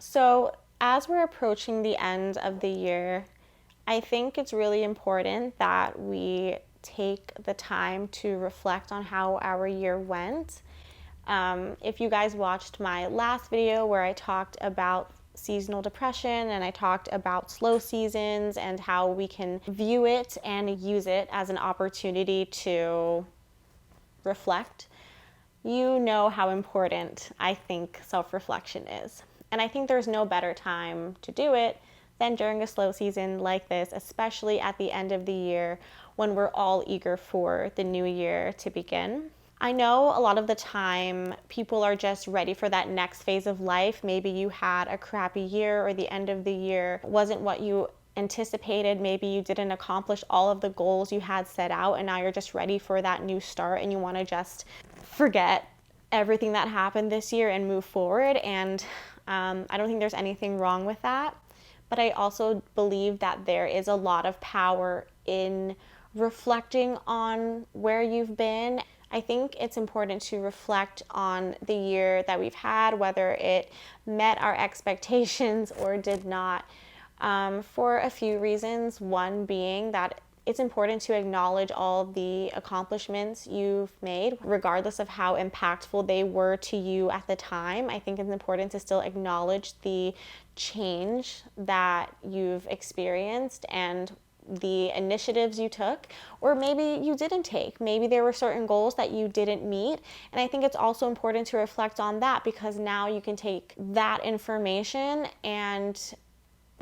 So, as we're approaching the end of the year, I think it's really important that we take the time to reflect on how our year went. If you guys watched my last video where I talked about seasonal depression and I talked about slow seasons and how we can view it and use it as an opportunity to reflect, you know how important I think self-reflection is. And I think there's no better time to do it than during a slow season like this, especially at the end of the year when we're all eager for the new year to begin. I know a lot of the time people are just ready for that next phase of life. Maybe you had a crappy year or the end of the year wasn't what you anticipated. Maybe you didn't accomplish all of the goals you had set out and now you're just ready for that new start and you want to just forget everything that happened this year and move forward. And I don't think there's anything wrong with that. But I also believe that there is a lot of power in reflecting on where you've been. I think it's important to reflect on the year that we've had, whether it met our expectations or did not, for a few reasons. One being that it's important to acknowledge all the accomplishments you've made, regardless of how impactful they were to you at the time. I think it's important to still acknowledge the change that you've experienced and the initiatives you took, or maybe you didn't take. Maybe there were certain goals that you didn't meet. And I think it's also important to reflect on that because now you can take that information and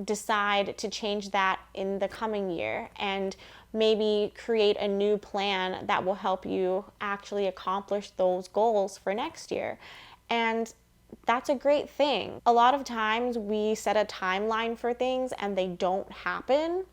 decide to change that in the coming year and maybe create a new plan that will help you actually accomplish those goals for next year. And that's a great thing. A lot of times we set a timeline for things and they don't happen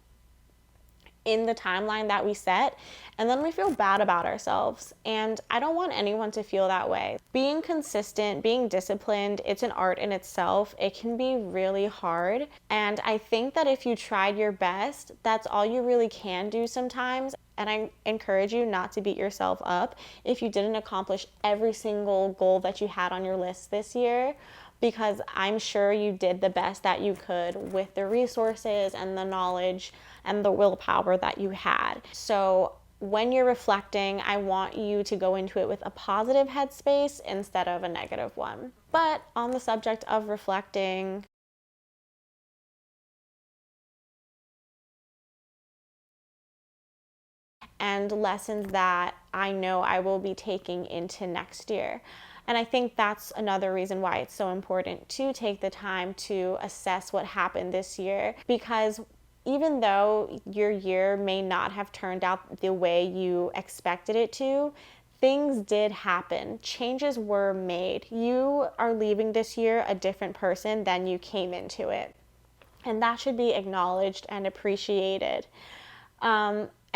in the timeline that we set, and then we feel bad about ourselves. And I don't want anyone to feel that way. Being consistent, being disciplined, it's an art in itself. It can be really hard. And I think that if you tried your best, that's all you really can do sometimes. And I encourage you not to beat yourself up if you didn't accomplish every single goal that you had on your list this year, because I'm sure you did the best that you could with the resources and the knowledge and the willpower that you had. So when you're reflecting, I want you to go into it with a positive headspace instead of a negative one. But on the subject of reflecting, and lessons that I know I will be taking into next year. And I think that's another reason why it's so important to take the time to assess what happened this year, because even though your year may not have turned out the way you expected it to, things did happen. Changes were made. You are leaving this year a different person than you came into it. And that should be acknowledged and appreciated.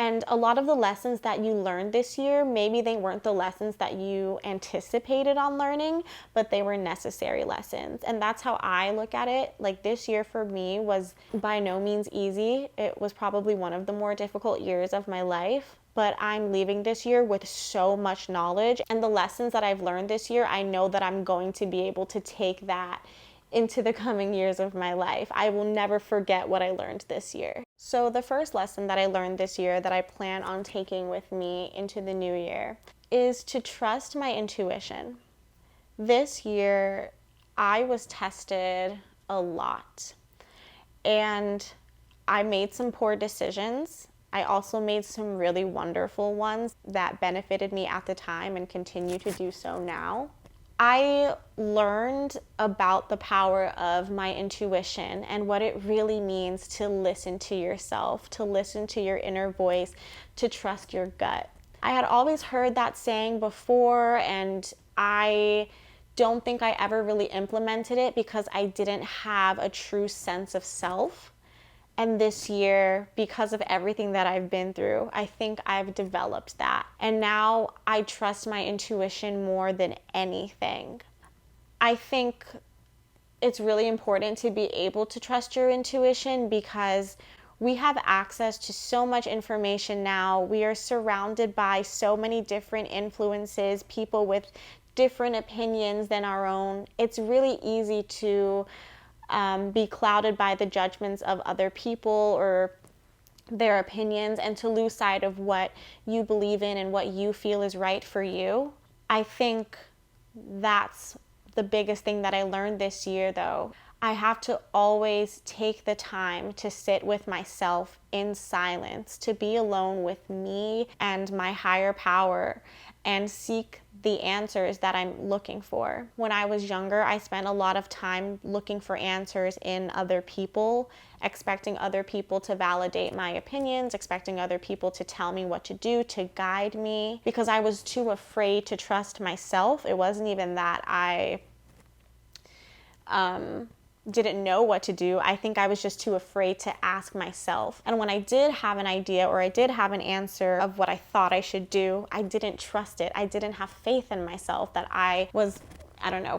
And a lot of the lessons that you learned this year, maybe they weren't the lessons that you anticipated on learning, but they were necessary lessons. And that's how I look at it. Like, this year for me was by no means easy. It was probably one of the more difficult years of my life. But I'm leaving this year with so much knowledge. And the lessons that I've learned this year, I know that I'm going to be able to take that into the coming years of my life. I will never forget what I learned this year. So the first lesson that I learned this year that I plan on taking with me into the new year is to trust my intuition. This year, I was tested a lot, and I made some poor decisions. I also made some really wonderful ones that benefited me at the time and continue to do so now. I learned about the power of my intuition and what it really means to listen to yourself, to listen to your inner voice, to trust your gut. I had always heard that saying before, and I don't think I ever really implemented it because I didn't have a true sense of self. And this year, because of everything that I've been through, I think I've developed that. And now I trust my intuition more than anything. I think it's really important to be able to trust your intuition because we have access to so much information now. We are surrounded by so many different influences, people with different opinions than our own. It's really easy to be clouded by the judgments of other people or their opinions, and to lose sight of what you believe in and what you feel is right for you. I think that's the biggest thing that I learned this year, though. I have to always take the time to sit with myself in silence, to be alone with me and my higher power, and seek the answers that I'm looking for. When I was younger, I spent a lot of time looking for answers in other people, expecting other people to validate my opinions, expecting other people to tell me what to do, to guide me, because I was too afraid to trust myself. It wasn't even that I didn't know what to do. I think I was just too afraid to ask myself. And when I did have an idea or I did have an answer of what I thought I should do, I didn't trust it. I didn't have faith in myself that I was,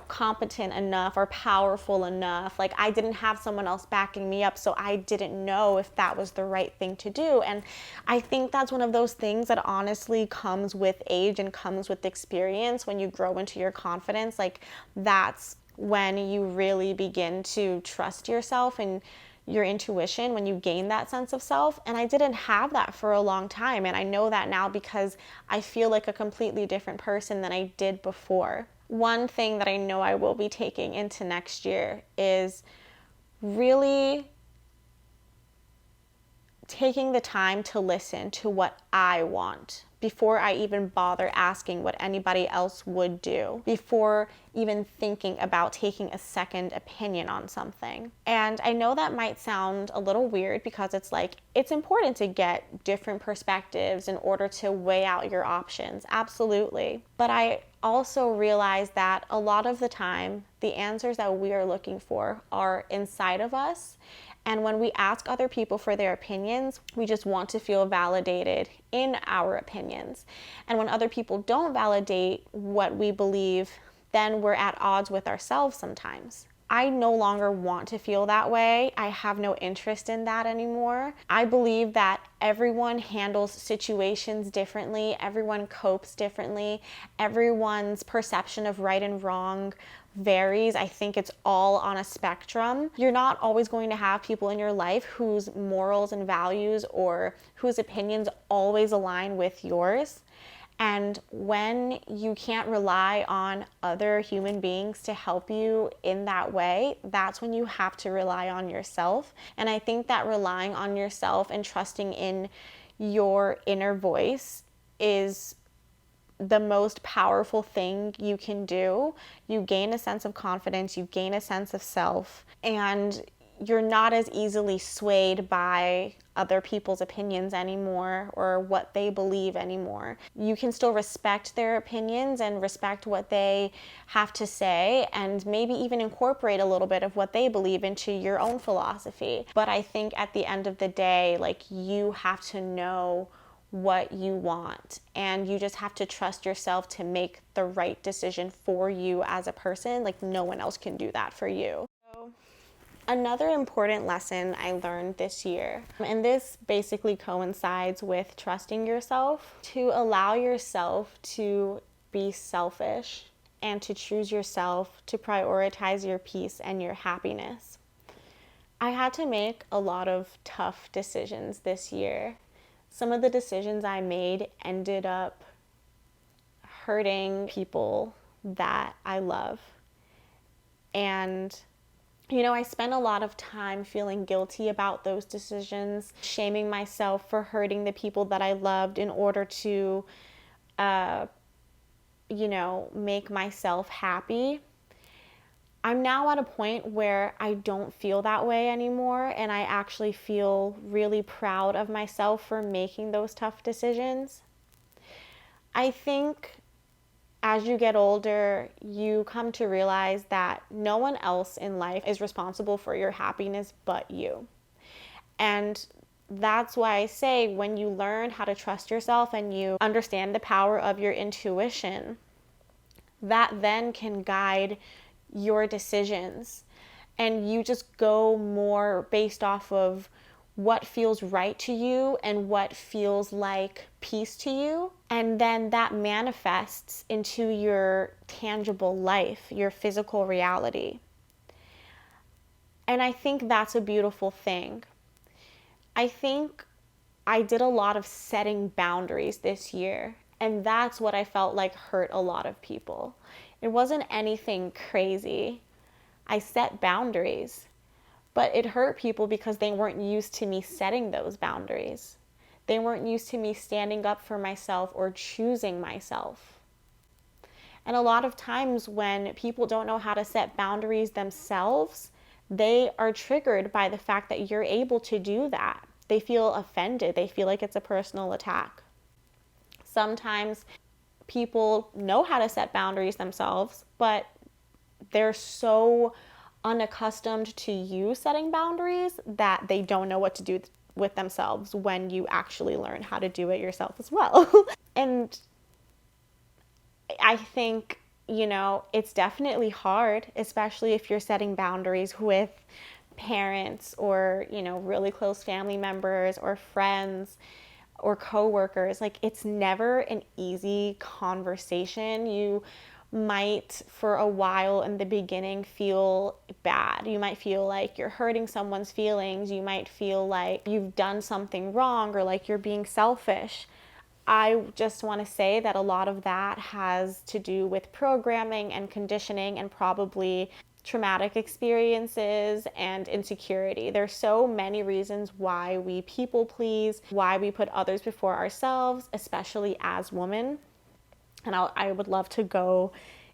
competent enough or powerful enough. Like, I didn't have someone else backing me up, so I didn't know if that was the right thing to do. And I think that's one of those things that honestly comes with age and comes with experience. When you grow into your confidence, like, that's when you really begin to trust yourself and your intuition, when you gain that sense of self. And I didn't have that for a long time. And I know that now because I feel like a completely different person than I did before. One thing that I know I will be taking into next year is really taking the time to listen to what I want before I even bother asking what anybody else would do, before even thinking about taking a second opinion on something. And I know that might sound a little weird because it's important to get different perspectives in order to weigh out your options. Absolutely. But I also realize that a lot of the time, the answers that we are looking for are inside of us. And when we ask other people for their opinions, we just want to feel validated in our opinions. And when other people don't validate what we believe, then we're at odds with ourselves sometimes. I no longer want to feel that way. I have no interest in that anymore. I believe that everyone handles situations differently. Everyone copes differently. Everyone's perception of right and wrong varies. I think it's all on a spectrum. You're not always going to have people in your life whose morals and values or whose opinions always align with yours. And when you can't rely on other human beings to help you in that way, that's when you have to rely on yourself. And I think that relying on yourself and trusting in your inner voice is the most powerful thing you can do. You gain a sense of confidence, you gain a sense of self, and you're not as easily swayed by other people's opinions anymore or what they believe anymore. You can still respect their opinions and respect what they have to say, and maybe even incorporate a little bit of what they believe into your own philosophy. But I think at the end of the day, you have to know what you want, and you just have to trust yourself to make the right decision for you as a person. No one else can do that for you. Another important lesson I learned this year, and this basically coincides with trusting yourself, to allow yourself to be selfish and to choose yourself, to prioritize your peace and your happiness. I had to make a lot of tough decisions this year. Some of the decisions I made ended up hurting people that I love. And I spent a lot of time feeling guilty about those decisions, shaming myself for hurting the people that I loved in order to, make myself happy. I'm now at a point where I don't feel that way anymore, and I actually feel really proud of myself for making those tough decisions. I think as you get older, you come to realize that no one else in life is responsible for your happiness but you. And that's why I say, when you learn how to trust yourself and you understand the power of your intuition, that then can guide your decisions. And you just go more based off of what feels right to you and what feels like peace to you. And then that manifests into your tangible life, your physical reality. And I think that's a beautiful thing. I think I did a lot of setting boundaries this year, and that's what I felt like hurt a lot of people. It wasn't anything crazy. I set boundaries, but it hurt people because they weren't used to me setting those boundaries. They weren't used to me standing up for myself or choosing myself. And a lot of times when people don't know how to set boundaries themselves, they are triggered by the fact that you're able to do that. They feel offended. They feel like it's a personal attack. Sometimes people know how to set boundaries themselves, but they're so unaccustomed to you setting boundaries that they don't know what to do with themselves when you actually learn how to do it yourself as well. And I think, it's definitely hard, especially if you're setting boundaries with parents or, really close family members or friends or coworkers. Like, it's never an easy conversation. You might, for a while in the beginning, feel bad. You might feel like you're hurting someone's feelings. You might feel like you've done something wrong or like you're being selfish. I just want to say that a lot of that has to do with programming and conditioning and probably traumatic experiences and insecurity. There's so many reasons why we people please, why we put others before ourselves, especially as women. And I would love to go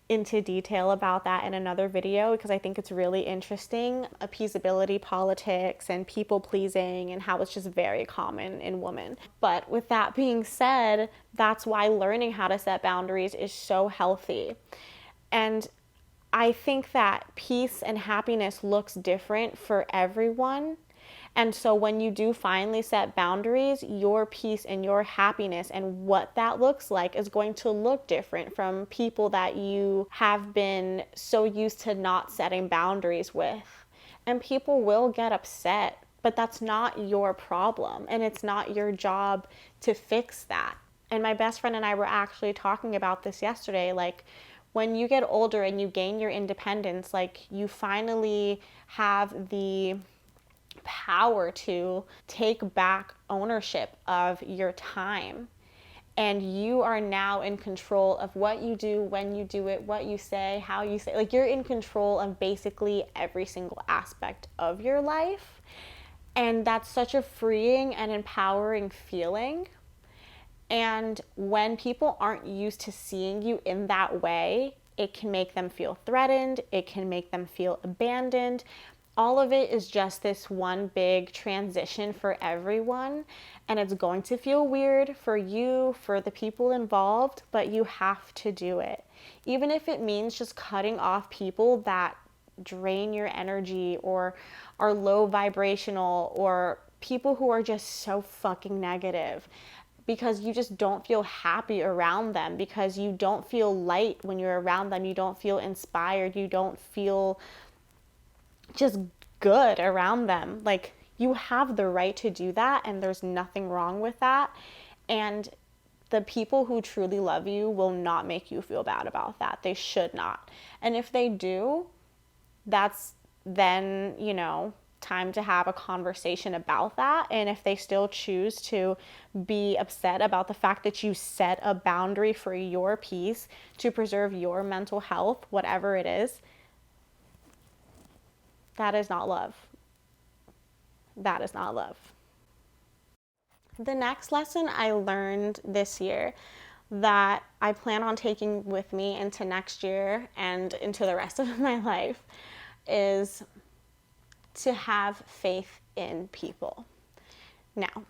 into detail about that in another video because I think it's really interesting, appeasability politics and people pleasing and how it's just very common in women. But with that being said, that's why learning how to set boundaries is so healthy. And I think that peace and happiness looks different for everyone. And so when you do finally set boundaries, your peace and your happiness and what that looks like is going to look different from people that you have been so used to not setting boundaries with. And people will get upset, but that's not your problem. And it's not your job to fix that. And my best friend and I were actually talking about this yesterday. Like, when you get older and you gain your independence, like, you finally have the power to take back ownership of your time. And you are now in control of what you do, when you do it, what you say, how you say. Like, you're in control of basically every single aspect of your life. And that's such a freeing and empowering feeling. And when people aren't used to seeing you in that way, it can make them feel threatened. It can make them feel abandoned. All of it is just this one big transition for everyone. And it's going to feel weird for you, for the people involved, but you have to do it. Even if it means just cutting off people that drain your energy or are low vibrational or people who are just so fucking negative, because you just don't feel happy around them, because you don't feel light when you're around them. You don't feel inspired. You don't feel just good around them. Like, you have the right to do that, and there's nothing wrong with that. And the people who truly love you will not make you feel bad about that. They should not. And if they do, that's then, time to have a conversation about that. And if they still choose to be upset about the fact that you set a boundary for your peace to preserve your mental health, whatever it is, that is not love. That is not love. The next lesson I learned this year that I plan on taking with me into next year and into the rest of my life is to have faith in people. Now,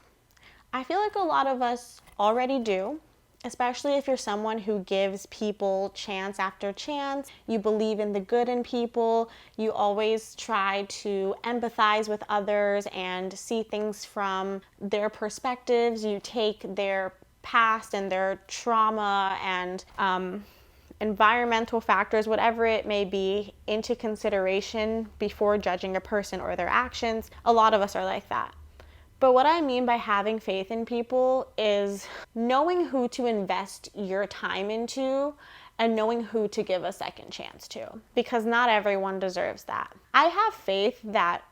I feel like a lot of us already do, especially if you're someone who gives people chance after chance. You believe in the good in people. You always try to empathize with others and see things from their perspectives. You take their past and their trauma and environmental factors, whatever it may be, into consideration before judging a person or their actions. A lot of us are like that. But what I mean by having faith in people is knowing who to invest your time into and knowing who to give a second chance to, because not everyone deserves that. I have faith that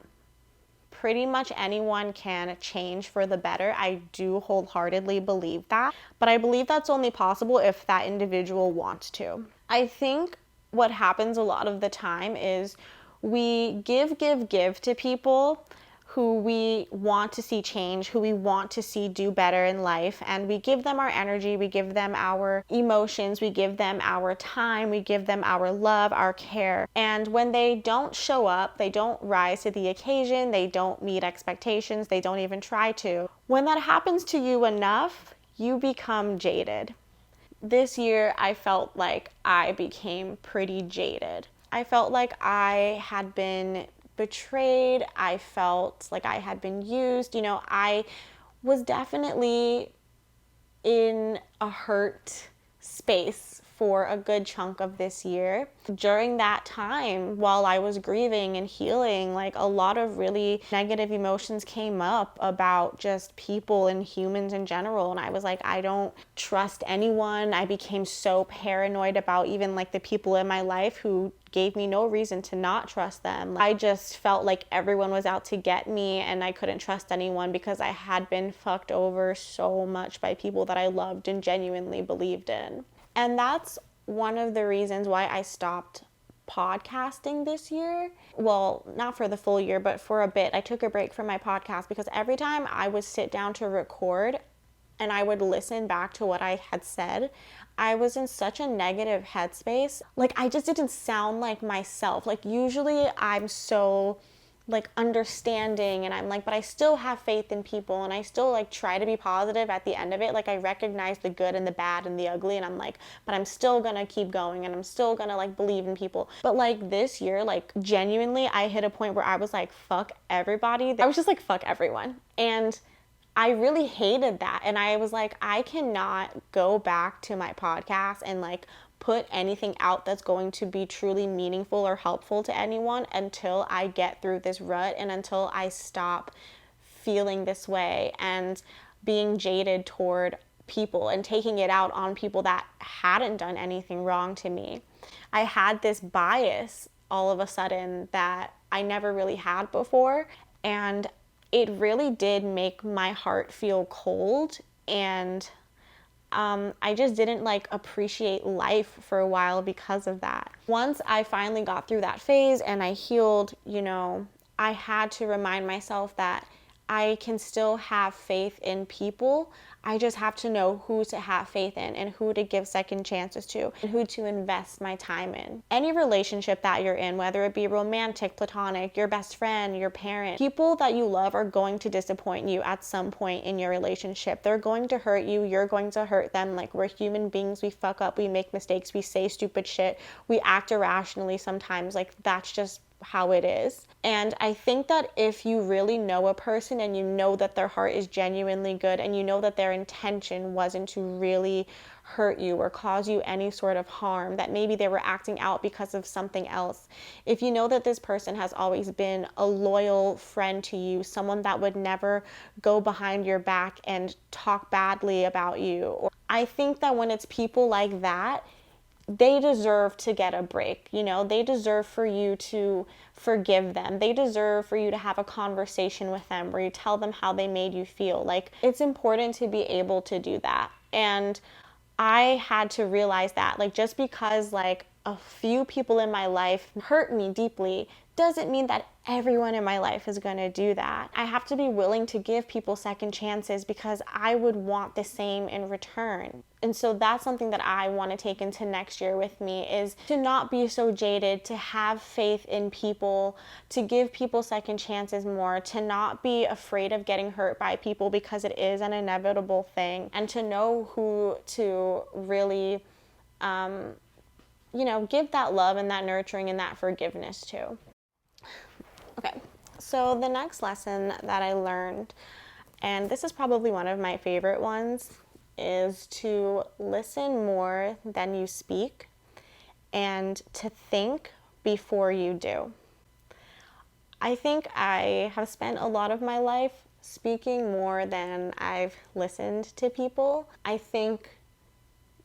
pretty much anyone can change for the better. I do wholeheartedly believe that, but I believe that's only possible if that individual wants to. I think what happens a lot of the time is we give to people who we want to see change, who we want to see do better in life, and we give them our energy, we give them our emotions, we give them our time, we give them our love, our care. And when they don't show up, they don't rise to the occasion, they don't meet expectations, they don't even try to. When that happens to you enough, you become jaded. This year, I felt like I became pretty jaded. I felt like I had been betrayed. I felt like I had been used. I was definitely in a hurt space for a good chunk of this year. During that time, while I was grieving and healing, like a lot of really negative emotions came up about just people and humans in general. And I was like, I don't trust anyone. I became so paranoid about even like the people in my life who gave me no reason to not trust them. I just felt like everyone was out to get me and I couldn't trust anyone because I had been fucked over so much by people that I loved and genuinely believed in. And that's one of the reasons why I stopped podcasting this year. Well, not for the full year, but for a bit. I took a break from my podcast because every time I would sit down to record and I would listen back to what I had said, I was in such a negative headspace. Like, I just didn't sound like myself. Like, usually I'm so like understanding and I'm like, but I still have faith in people and I still like try to be positive at the end of it. Like, I recognize the good and the bad and the ugly and I'm like, but I'm still gonna keep going and I'm still gonna like believe in people. But like this year, like genuinely, I hit a point where I was like, fuck everybody. I was just like, fuck everyone. And I really hated that. And I was like, I cannot go back to my podcast and like put anything out that's going to be truly meaningful or helpful to anyone until I get through this rut and until I stop feeling this way and being jaded toward people and taking it out on people that hadn't done anything wrong to me. I had this bias all of a sudden that I never really had before, and it really did make my heart feel cold, and I just didn't like appreciate life for a while because of that. Once I finally got through that phase and I healed, I had to remind myself that I can still have faith in people. I just have to know who to have faith in and who to give second chances to and who to invest my time in. Any relationship that you're in, whether it be romantic, platonic, your best friend, your parent, people that you love are going to disappoint you at some point in your relationship. They're going to hurt you. You're going to hurt them. Like, we're human beings. We fuck up. We make mistakes. We say stupid shit. We act irrationally sometimes. Like, that's just how it is. And I think that if you really know a person and you know that their heart is genuinely good and you know that their intention wasn't to really hurt you or cause you any sort of harm, that maybe they were acting out because of something else, if you know that this person has always been a loyal friend to you, someone that would never go behind your back and talk badly about you, I think that when it's people like that, they deserve to get a break. They deserve for you to forgive them. They deserve for you to have a conversation with them where you tell them how they made you feel. Like, it's important to be able to do that. And I had to realize that, like, just because like a few people in my life hurt me deeply doesn't mean that everyone in my life is going to do that. I have to be willing to give people second chances because I would want the same in return. And so that's something that I want to take into next year with me, is to not be so jaded, to have faith in people, to give people second chances more, to not be afraid of getting hurt by people because it is an inevitable thing, and to know who to really, give that love and that nurturing and that forgiveness to. Okay, so the next lesson that I learned, and this is probably one of my favorite ones, is to listen more than you speak and to think before you do. I think I have spent a lot of my life speaking more than I've listened to people. I think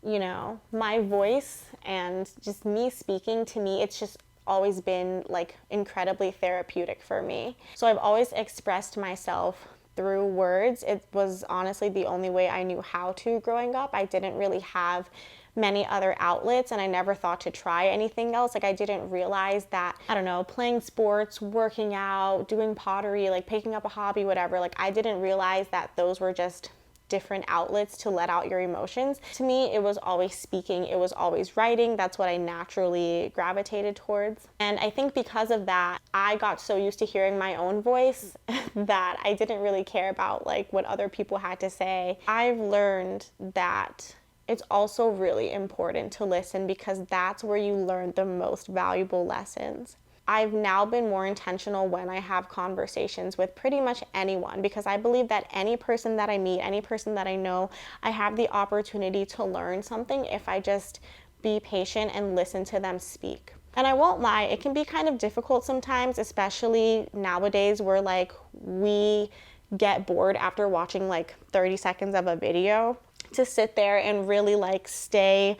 my voice and just me speaking, to me, it's just always been like incredibly therapeutic for me. So I've always expressed myself through words. It was honestly the only way I knew how to growing up. I didn't really have many other outlets, and I never thought to try anything else. Like, I didn't realize that, I don't know, playing sports, working out, doing pottery, like picking up a hobby, whatever, like I didn't realize that those were just different outlets to let out your emotions. To me, it was always speaking, it was always writing. That's what I naturally gravitated towards. And I think because of that, I got so used to hearing my own voice that I didn't really care about like what other people had to say. I've learned that it's also really important to listen, because that's where you learn the most valuable lessons. I've now been more intentional when I have conversations with pretty much anyone, because I believe that any person that I meet, any person that I know, I have the opportunity to learn something if I just be patient and listen to them speak. And I won't lie, it can be kind of difficult sometimes, especially nowadays where like we get bored after watching like 30 seconds of a video, to sit there and really like stay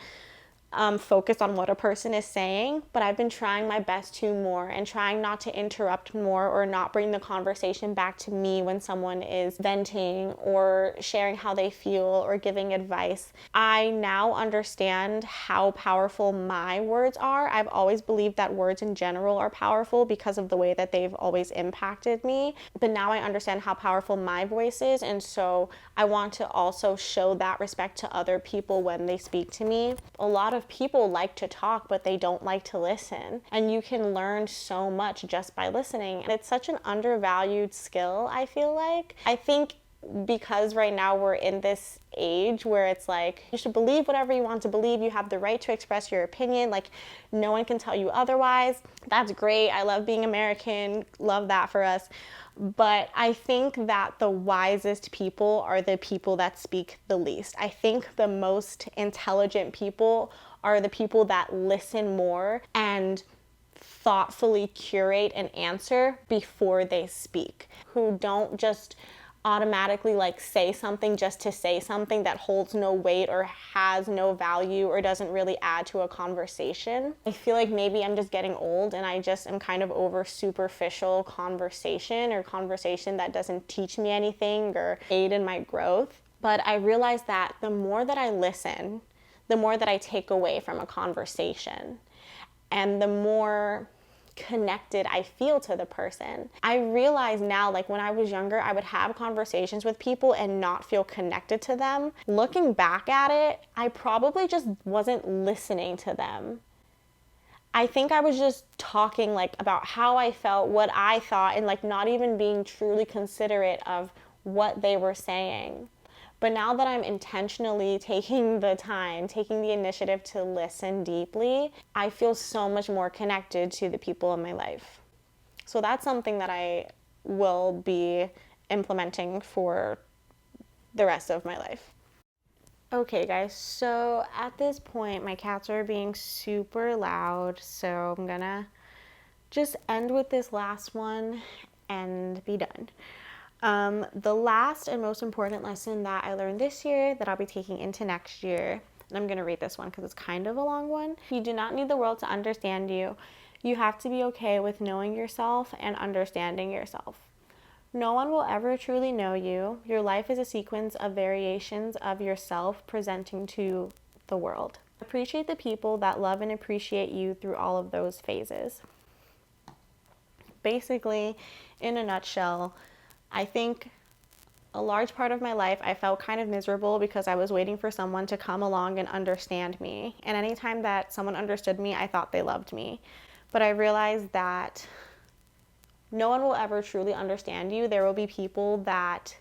focus on what a person is saying. But I've been trying my best to more, and trying not to interrupt more or not bring the conversation back to me when someone is venting or sharing how they feel or giving advice. I now understand how powerful my words are. I've always believed that words in general are powerful because of the way that they've always impacted me. But now I understand how powerful my voice is, and so I want to also show that respect to other people when they speak to me. A lot of people like to talk, but they don't like to listen. And you can learn so much just by listening. And it's such an undervalued skill, I feel like. I think because right now we're in this age where it's like, you should believe whatever you want to believe. You have the right to express your opinion. Like, no one can tell you otherwise. That's great. I love being American. Love that for us. But I think that the wisest people are the people that speak the least. I think the most intelligent people are the people that listen more and thoughtfully curate an answer before they speak, who don't just automatically like say something just to say something that holds no weight or has no value or doesn't really add to a conversation. I feel like maybe I'm just getting old and I just am kind of over superficial conversation, or conversation that doesn't teach me anything or aid in my growth. But I realize that the more that I listen, the more that I take away from a conversation, and the more connected I feel to the person. I realize now, like when I was younger, I would have conversations with people and not feel connected to them. Looking back at it, I probably just wasn't listening to them. I think I was just talking like about how I felt, what I thought, and like not even being truly considerate of what they were saying. But now that I'm intentionally taking the time, taking the initiative to listen deeply, I feel so much more connected to the people in my life. So that's something that I will be implementing for the rest of my life. Okay, guys, so at this point, my cats are being super loud, so I'm gonna just end with this last one and be done. The last and most important lesson that I learned this year that I'll be taking into next year, and I'm going to read this one because it's kind of a long one. You do not need the world to understand you. You have to be okay with knowing yourself and understanding yourself. No one will ever truly know you. Your life is a sequence of variations of yourself presenting to the world. Appreciate the people that love and appreciate you through all of those phases. Basically, in a nutshell, I think a large part of my life I felt kind of miserable because I was waiting for someone to come along and understand me. And anytime that someone understood me, I thought they loved me. But I realized that no one will ever truly understand you. There will be people that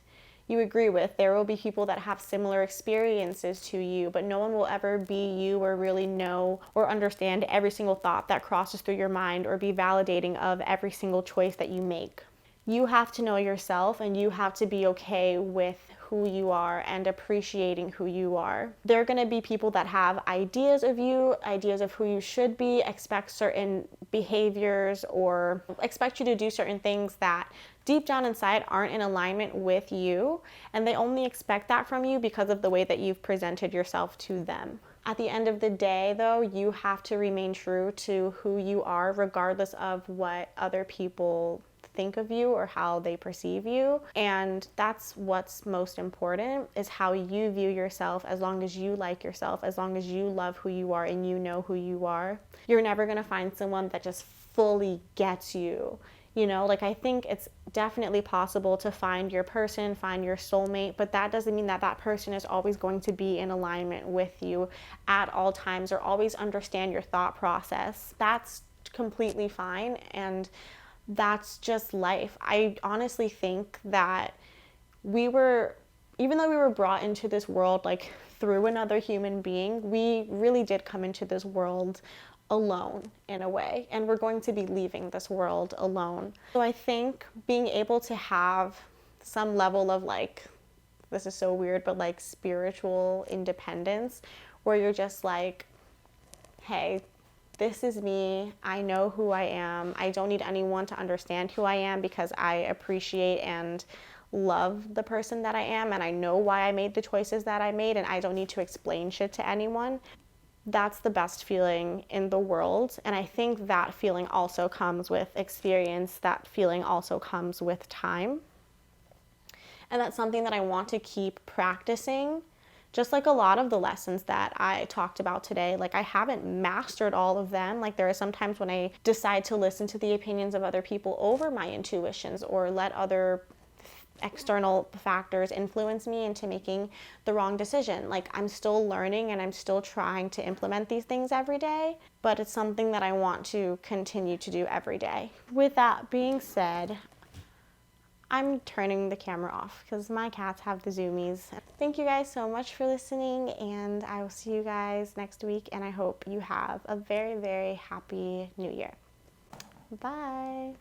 you agree with. There will be people that have similar experiences to you, but no one will ever be you or really know or understand every single thought that crosses through your mind or be validating of every single choice that you make. You have to know yourself, and you have to be okay with who you are and appreciating who you are. There are going to be people that have ideas of you, ideas of who you should be, expect certain behaviors or expect you to do certain things that deep down inside aren't in alignment with you, and they only expect that from you because of the way that you've presented yourself to them. At the end of the day, though, you have to remain true to who you are, regardless of what other people think of you or how they perceive you. And that's what's most important, is how you view yourself. As long as you like yourself, as long as you love who you are and you know who you are, you're never going to find someone that just fully gets you. You know, like, I think it's definitely possible to find your person, find your soulmate, but that doesn't mean that that person is always going to be in alignment with you at all times or always understand your thought process. That's completely fine, and that's just life. I honestly think that even though we were brought into this world like through another human being, we really did come into this world alone in a way, and we're going to be leaving this world alone. So I think being able to have some level of, like, this is so weird, but like spiritual independence, where you're just like, hey, this is me. I know who I am. I don't need anyone to understand who I am, because I appreciate and love the person that I am, and I know why I made the choices that I made, and I don't need to explain shit to anyone. That's the best feeling in the world. And I think that feeling also comes with experience. That feeling also comes with time. And that's something that I want to keep practicing. Just like a lot of the lessons that I talked about today, like, I haven't mastered all of them. Like, there are some times when I decide to listen to the opinions of other people over my intuitions, or let other external factors influence me into making the wrong decision. Like, I'm still learning and I'm still trying to implement these things every day, but it's something that I want to continue to do every day. With that being said, I'm turning the camera off because my cats have the zoomies. Thank you guys so much for listening, and I will see you guys next week, and I hope you have a very, very happy new year. Bye.